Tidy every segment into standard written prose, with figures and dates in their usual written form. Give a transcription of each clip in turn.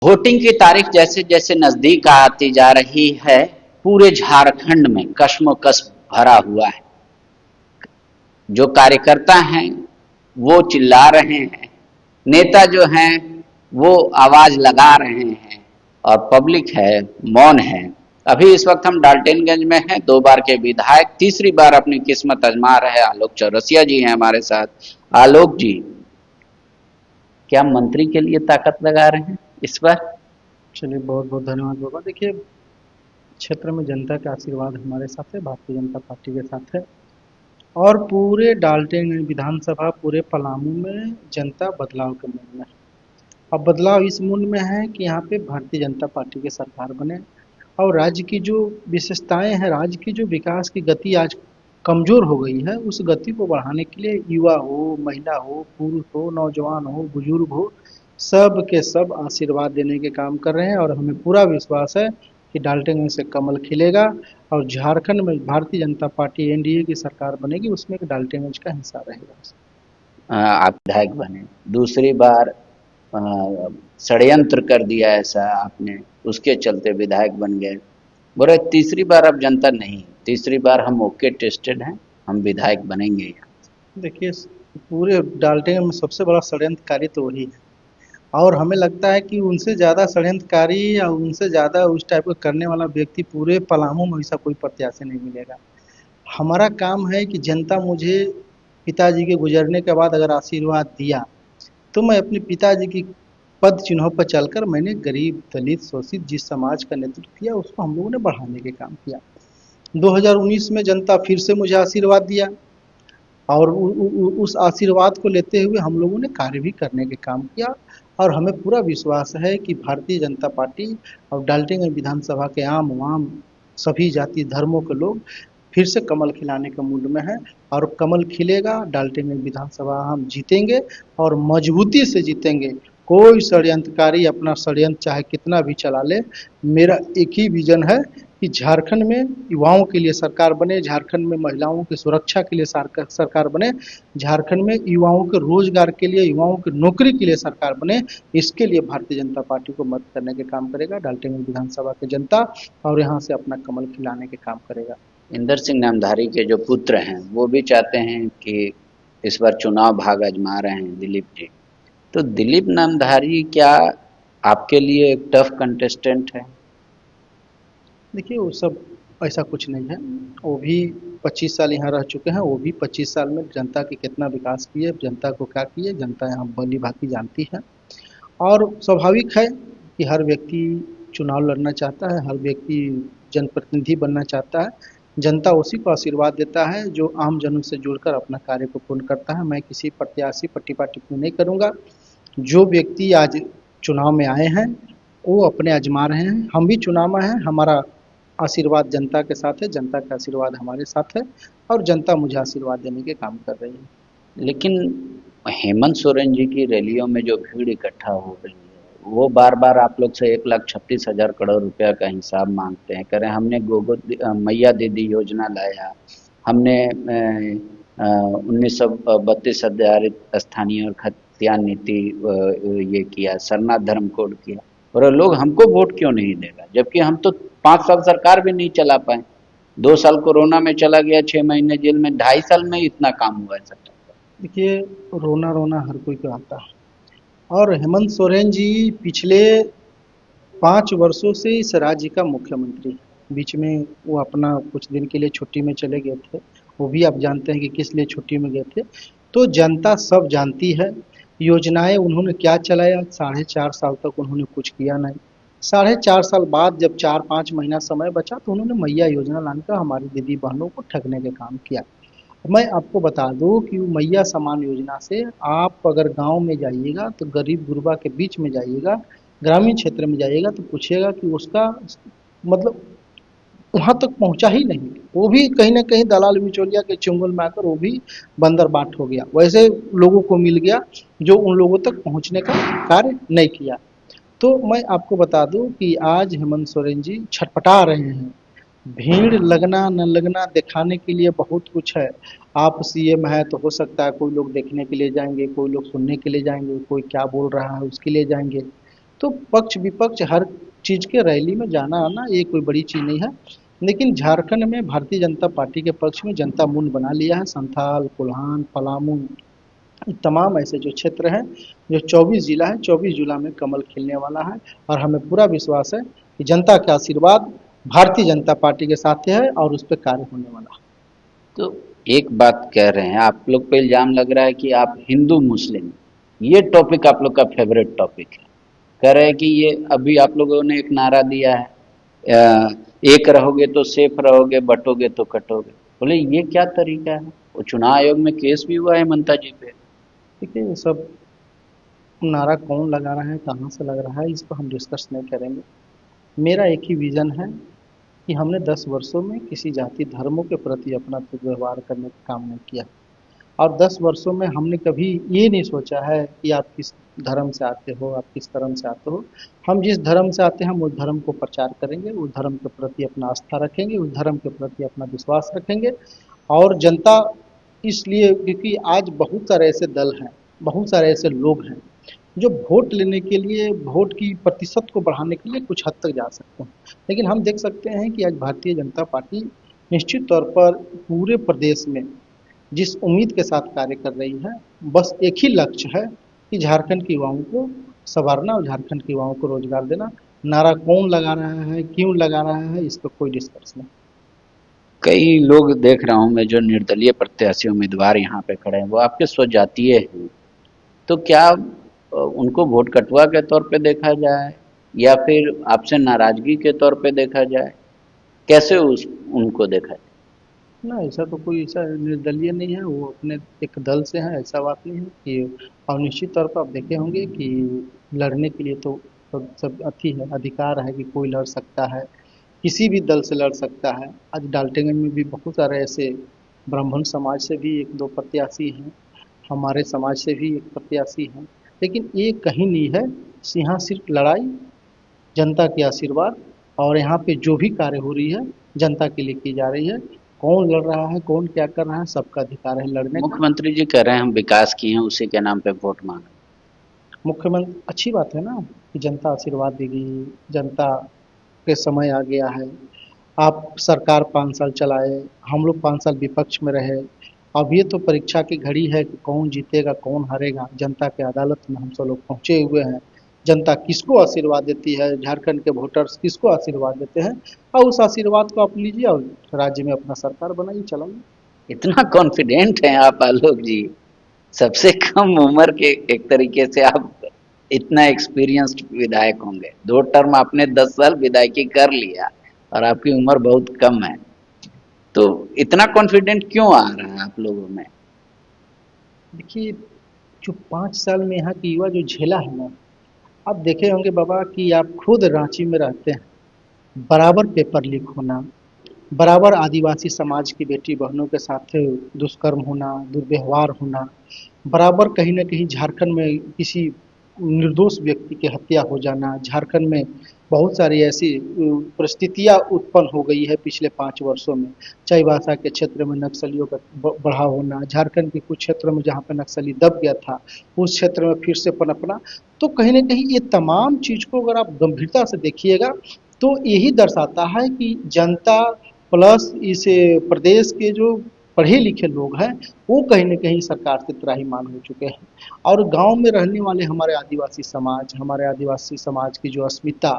Voting की तारीख जैसे जैसे नजदीक आती जा रही है, पूरे झारखंड में कश्मोकश भरा हुआ है। जो कार्यकर्ता हैं वो चिल्ला रहे हैं, नेता जो हैं वो आवाज लगा रहे हैं, और पब्लिक है मौन है। अभी इस वक्त हम डाल्टनगंज में हैं, 2 बार के विधायक तीसरी बार अपनी किस्मत आजमा रहे आलोक चौरसिया जी हैं हमारे साथ। आलोक जी, क्या मंत्री के लिए ताकत लगा रहे हैं इस बार? चलिए, बहुत बहुत धन्यवाद बाबा। देखिए, क्षेत्र में जनता का आशीर्वाद हमारे साथ है, भारतीय जनता पार्टी के साथ है। और पूरे डाल्टनगंज विधानसभा, पूरे पलामू में जनता बदलाव के मूड में है। अब बदलाव इस मूड में है कि यहाँ पे भारतीय जनता पार्टी की सरकार बने, और राज्य की जो विशेषताएं हैं, राज्य की जो विकास की गति आज कमजोर हो गई है, उस गति को बढ़ाने के लिए युवा हो, महिला हो, पुरुष हो, नौजवान हो, बुजुर्ग हो, सब के सब आशीर्वाद देने के काम कर रहे हैं। और हमें पूरा विश्वास है कि डाल्टनगंज से कमल खिलेगा, और झारखंड में भारतीय जनता पार्टी एनडीए की सरकार बनेगी, उसमें एक डाल्टनगंज का हिस्सा रहेगा। आप विधायक बने दूसरी बार, षड्यंत्र कर दिया ऐसा आपने, उसके चलते विधायक बन गए। बोले तीसरी बार अब जनता नहीं, तीसरी बार हम ओके टेस्टेड हैं, हम विधायक बनेंगे यहाँ। देखिए, पूरे डाल्टनगंज में सबसे बड़ा षड्यंत्रकारी तो वही है, और हमें लगता है कि उनसे ज़्यादा षड्यंत्रकारी या उनसे ज़्यादा उस टाइप का करने वाला व्यक्ति पूरे पलामू में ऐसा कोई प्रत्याशी नहीं मिलेगा। हमारा काम है कि जनता मुझे पिताजी के गुजरने के बाद अगर आशीर्वाद दिया, तो मैं अपने पिताजी की पद चिन्हों पर चलकर मैंने गरीब, दलित, शोषित जिस समाज का नेतृत्व किया, उसको हम लोगों ने बढ़ाने के काम किया। 2019 में जनता फिर से मुझे आशीर्वाद दिया, और उस आशीर्वाद को लेते हुए हम लोगों ने कार्य भी करने के काम किया। और हमें पूरा विश्वास है कि भारतीय जनता पार्टी और डाल्टनगंज विधानसभा के आम वाम सभी जाति धर्मों के लोग फिर से कमल खिलाने के मूड में है, और कमल खिलेगा, डाल्टनगंज विधानसभा हम जीतेंगे, और मजबूती से जीतेंगे। कोई षड्यंत्रकारी अपना षड्यंत्र चाहे कितना भी चला ले, मेरा एक ही विजन है कि झारखंड में युवाओं के लिए सरकार बने, झारखंड में महिलाओं की सुरक्षा के लिए सरकार बने, झारखंड में युवाओं के रोजगार के लिए, युवाओं की नौकरी के लिए सरकार बने। इसके लिए भारतीय जनता पार्टी को मदद करने के काम करेगा डाल्टनगंज विधानसभा की जनता, और यहाँ से अपना कमल खिलाने के काम करेगा। इंदर सिंह नामधारी के जो पुत्र हैं वो भी चाहते हैं कि इस बार चुनाव भाग आजमा रहे हैं दिलीप जी। तो दिलीप नामधारी क्या आपके लिए एक टफ कंटेस्टेंट है? देखिए, वो सब ऐसा कुछ नहीं है। वो भी 25 साल यहाँ रह चुके हैं, वो भी 25 साल में जनता की कितना विकास किए, जनता को क्या किए, जनता यहाँ भली भांति जानती है। और स्वाभाविक है कि हर व्यक्ति चुनाव लड़ना चाहता है, हर व्यक्ति जनप्रतिनिधि बनना चाहता है। जनता उसी को आशीर्वाद देता है जो आम जनों से जुड़कर अपना कार्य को पूर्ण करता है। मैं किसी प्रत्याशी पट्टी टिप्पणी नहीं करूँगा। जो व्यक्ति आज चुनाव में आए हैं, वो अपने आजमा रहे हैं। हम भी चुनाव में हैं, हमारा आशीर्वाद जनता के साथ है, जनता का आशीर्वाद हमारे साथ है, और जनता मुझे आशीर्वाद देने के काम कर रही है। लेकिन हेमंत सोरेन जी की रैलियों में जो भीड़ इकट्ठा हो रही है, वो बार बार आप लोग से 1,36,000 करोड़ रुपया का हिसाब मांगते हैं। कह रहे हैं हमने मैया दीदी योजना लाया, हमने 1932 आधारित स्थानीय और खतियान नीति ये किया, सरना धर्म कोड किया, और लोग हमको वोट क्यों नहीं देगा, जबकि हम तो 5 साल सरकार भी नहीं चला पाए। 2 साल कोरोना में चला गया, 6 महीने जेल में, 2.5 साल में इतना काम हुआ है सरकार। देखिए, रोना रोना हर कोई को आता है, और हेमंत सोरेन जी पिछले 5 वर्षों से इस राज्य का मुख्यमंत्री है। बीच में वो अपना कुछ दिन के लिए छुट्टी में चले गए थे, वो भी आप जानते हैं कि किस लिए छुट्टी में गए थे। तो जनता सब जानती है योजनाएं उन्होंने क्या चलाया। 4.5 साल तक उन्होंने कुछ किया नहीं। 4.5 साल बाद जब 4-5 महीना समय बचा, तो उन्होंने मैया योजना लाकर हमारी दीदी बहनों को ठगने का काम किया। मैं आपको बता दूं कि मैया सम्मान योजना से आप अगर गांव में जाइएगा, तो गरीब गुरबा के बीच में जाइएगा, ग्रामीण क्षेत्र में जाइएगा, तो पूछिएगा कि उसका मतलब वहाँ तक पहुँचा ही नहीं। वो भी कहीं न कहीं दलाल बिचौलिया के चुंगल में आकर वो भी बंदर बाट हो गया। वैसे लोगों को मिल गया जो उन लोगों तक पहुँचने का कार्य नहीं किया। तो मैं आपको बता दूं कि आज हेमंत सोरेन जी छटपटा रहे हैं। भीड़ लगना न लगना दिखाने के लिए बहुत कुछ है। आप सीएम है तो हो सकता है कोई लोग देखने के लिए जाएंगे, कोई लोग सुनने के लिए जाएंगे, कोई क्या बोल रहा है उसके लिए जाएंगे। तो पक्ष विपक्ष हर चीज के रैली में जाना आना ये कोई बड़ी चीज नहीं है। लेकिन झारखंड में भारतीय जनता पार्टी के पक्ष में जनता मुंड बना लिया है। संथाल, कोल्हान, पलामू, तमाम ऐसे जो क्षेत्र हैं, जो 24 जिला है, 24 जिला में कमल खिलने वाला है। और हमें पूरा विश्वास है कि जनता का आशीर्वाद भारतीय जनता पार्टी के साथ है और उस पर कार्य होने वाला है। तो एक बात कह रहे हैं, आप लोग पे इल्जाम लग रहा है कि आप हिंदू मुस्लिम, ये टॉपिक आप लोग का फेवरेट टॉपिक है। कह रहे हैं कि ये अभी आप लोगों ने एक नारा दिया है, एक रहोगे तो सेफ रहोगे, बटोगे तो कटोगे। बोले ये क्या तरीका है? वो चुनाव आयोग में केस भी हुआ है ममता जी पे। ठीक है, ये सब नारा कौन लगा रहा है, कहाँ से लग रहा है, इस पर हम डिस्कस नहीं करेंगे। मेरा एक ही विजन है कि हमने 10 वर्षों में किसी जाति धर्मों के प्रति अपना व्यवहार करने का काम नहीं किया। और 10 वर्षों में हमने कभी ये नहीं सोचा है कि आप किस धर्म से आते हो, आप किस धर्म से आते हो। हम जिस धर्म से आते हैं हम उस धर्म को प्रचार करेंगे, उस धर्म के प्रति अपना आस्था रखेंगे, उस धर्म के प्रति अपना विश्वास रखेंगे। और जनता इसलिए, क्योंकि आज बहुत सारे ऐसे दल हैं, बहुत सारे ऐसे लोग हैं जो वोट लेने के लिए, वोट की प्रतिशत को बढ़ाने के लिए कुछ हद तक जा सकते हैं। लेकिन हम देख सकते हैं कि आज भारतीय जनता पार्टी निश्चित तौर पर पूरे प्रदेश में जिस उम्मीद के साथ कार्य कर रही है, बस एक ही लक्ष्य है कि झारखंड के युवाओं को संवारना और झारखंड के युवाओं को रोजगार देना। नारा कौन लगा रहा है, क्यों लगा रहा है, इस पर कोई डिस्कस नहीं। कई लोग देख रहा हूं मैं, जो निर्दलीय प्रत्याशी उम्मीदवार यहाँ पे खड़े हैं वो आपके स्वजातीय हैं, तो क्या उनको वोट कटवा के तौर पे देखा जाए या फिर आपसे नाराजगी के तौर पे देखा जाए? कैसे उस उनको देखा जाए? ना, ऐसा तो कोई ऐसा निर्दलीय नहीं है, वो अपने एक दल से है, ऐसा बात नहीं है कि। और निश्चित तौर पर आप देखे होंगे कि लड़ने के लिए तो सब अथी है, अधिकार है कि कोई लड़ सकता है, किसी भी दल से लड़ सकता है। आज डाल्टनगंज में भी बहुत सारे ऐसे ब्राह्मण समाज से भी एक दो प्रत्याशी हैं, हमारे समाज से भी एक प्रत्याशी हैं। लेकिन ये कहीं नहीं है, यहाँ सिर्फ लड़ाई, जनता के आशीर्वाद, और यहाँ पे जो भी कार्य हो रही है जनता के लिए की जा रही है। कौन लड़ रहा है, कौन क्या कर रहा है, सबका अधिकार है लड़ने का। मुख्यमंत्री जी कह रहे हैं हम विकास किए हैं, उसी के नाम पे वोट मांगे। मुख्यमंत्री, अच्छी बात है ना कि जनता आशीर्वाद देगी, जनता के समय आ गया है। आप सरकार 5 साल चलाए, हम लोग 5 साल विपक्ष में रहे। अब ये तो परीक्षा की घड़ी है कि कौन जीतेगा कौन हारेगा। जनता के अदालत में हम सब लोग पहुंचे हुए हैं। जनता किसको आशीर्वाद देती है, झारखंड के वोटर्स किसको आशीर्वाद देते हैं, और उस आशीर्वाद को आप लीजिए और राज्य में अपना सरकार बनाइए, चलाइए। इतना कॉन्फिडेंट हैं आप आलोक जी? सबसे कम उम्र के एक तरीके से आप इतना एक्सपीरियंस्ड विधायक होंगे। 2 टर्म आपने 10 साल विधायकी कर लिया और आपकी उम्र बहुत कम है, तो इतना कॉन्फिडेंट क्यों आ रहा है आप लोगों में? देखिए, जो 5 साल में यहाँ की युवा जो झेला है ना, आप देखे होंगे बाबा कि आप खुद रांची में रहते हैं, बराबर पेपर लीक होना, बराबर आदिवासी समाज की बेटी बहनों के साथ दुष्कर्म होना, दुर्व्यवहार होना, बराबर कहीं न कहीं झारखंड में किसी निर्दोष व्यक्ति की हत्या हो जाना। झारखंड में बहुत सारी ऐसी परिस्थितियाँ उत्पन्न हो गई है पिछले 5 वर्षों में। चाईबासा के क्षेत्र में नक्सलियों का बढ़ाव होना, झारखंड के कुछ क्षेत्रों में जहाँ पे नक्सली दब गया था, उस क्षेत्र में फिर से पनपना। तो कहीं न कहीं ये तमाम चीज़ को अगर आप गंभीरता से देखिएगा, तो यही दर्शाता है कि जनता प्लस इस प्रदेश के जो पढ़े लिखे लोग हैं, वो कहीं न कहीं सरकार से त्राहिमाम हो चुके हैं। और गाँव में रहने वाले हमारे आदिवासी समाज की जो अस्मिता,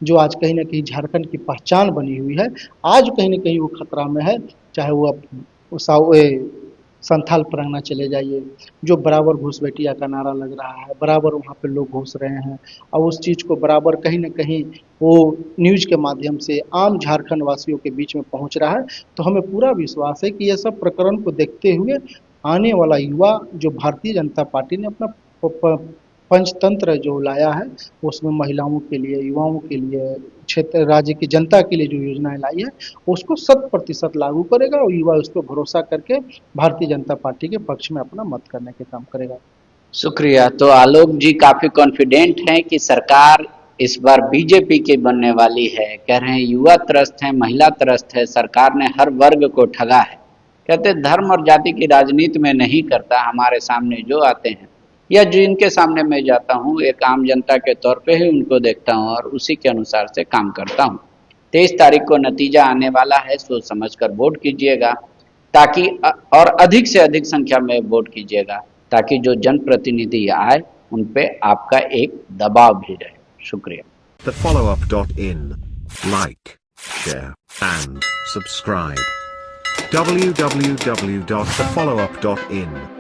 जो आज कहीं न कहीं झारखंड की पहचान बनी हुई है, आज कहीं न कहीं वो खतरा में है। चाहे वो आप संथाल परगना चले जाइए, जो बराबर घूसबेटिया का नारा लग रहा है, बराबर वहाँ पे लोग घुस रहे हैं, और उस चीज़ को बराबर कहीं न कहीं वो न्यूज़ के माध्यम से आम झारखंड वासियों के बीच में पहुँच रहा है। तो हमें पूरा विश्वास है कि ये सब प्रकरण को देखते हुए आने वाला युवा, जो भारतीय जनता पार्टी ने अपना पंचतंत्र जो लाया है, उसमें महिलाओं के लिए, युवाओं के लिए, क्षेत्र राज्य की जनता के लिए जो योजनाएं लाई है, उसको 100% लागू करेगा और युवा उस पर भरोसा करके भारतीय जनता पार्टी के पक्ष में अपना मत करने के काम करेगा। शुक्रिया। तो आलोक जी काफी कॉन्फिडेंट हैं कि सरकार इस बार बीजेपी की बनने वाली है। कह रहे हैं युवा त्रस्त है, महिला त्रस्त है, सरकार ने हर वर्ग को ठगा है। कहते धर्म और जाति की राजनीति में नहीं करता, हमारे सामने जो आते हैं या जिनके सामने मैं जाता हूँ एक आम जनता के तौर पे ही उनको देखता हूँ और उसी के अनुसार से काम करता हूँ। 23 तारीख को नतीजा आने वाला है, सोच समझकर वोट कीजिएगा ताकि और अधिक से अधिक संख्या में वोट कीजिएगा ताकि जो जनप्रतिनिधि आए उन पे आपका एक दबाव भी रहे। शुक्रिया। thefollowup.in. Like, share, and subscribe. www.thefollowup.in